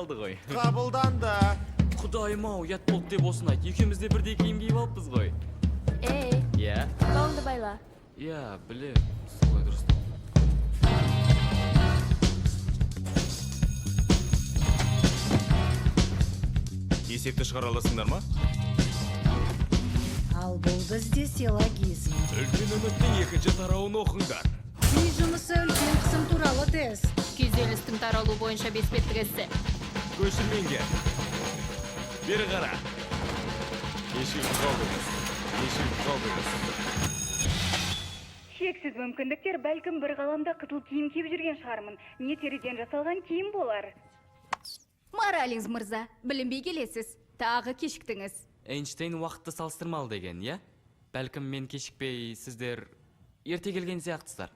қалды ғой. Қабылданды. Құдайым-ау, ұят болды деп осыны айт. Екеуміз де бірдей киім киіп алыппыз ғой. Иә? Бауыңды байла. Иә, білем. Солай дұрыс. Есепті шығара аласыңдар ма? Ал бұл бізде силлогизм. Үлкен үміттің екінші тарауын оқыңдар. Үй жұмысы үлкен қысым туралы тест. Күйзелістің таралу бойынша 5 беттік эссе. Көшірмеңдер. Бері қара. Кешіріп қалдыңыз. Шексіз мүмкіндіктер бәлкім бір ғаламда қызыл киім киіп жүрген шығармын. Не теріден жасалған киім болар. Морализ мырза, білінбей келесіз. Тағы кешіктіңіз. Эйнштейн уақытты салыстырмалы деген, иә? Бәлкім мен кешікпей, сіздер ерте келген сияқтысыздар.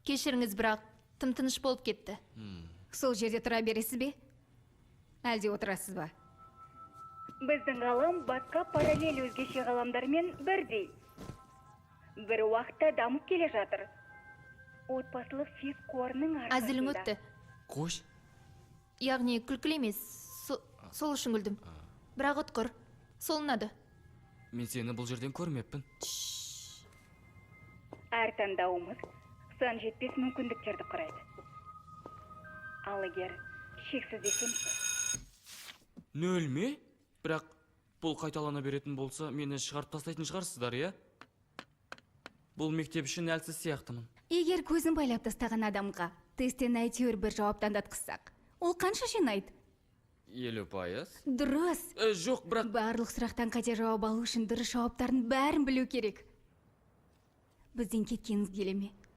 Кешіріңіз, бірақ тым тыныш болып кетті. Сол жерде тұра бересіз бе? Әлде отырасыз ба? Біздің ғалам басқа параллель өзгеше ғаламдармен бірдей. Бір уақытта дамып келе жатыр. Отбасылық физқорының арқасында. Әзілің өтті. Қош? Яғни күлкілі емес, сол үшін күлдім. Бірақ ұтқыр, сол ұнады. Мен сені бұл жерден көрмеппін. Әр таңдауымыз сан жетпес мүмкіндіктерді құрайды. Ал егер шексіз десем, Нөл ме? Бірақ бұл қайталана беретін болса, мені шығарып тастайтын шығарсыздар, иә? Бұл мектеп үшін әлсіз сияқтымын. Егер көзін байлап тастаған адамға тесттен әйтеуір бір жауап таңдатқызсақ, ол қанша жинайды? 50%? Дұрыс. Жоқ, бірақ... Барлық сұрақтан қате жауап алу үшін дұрыс жауаптарын бәрін білу керек. Бізден кеткеніңіз келе ме?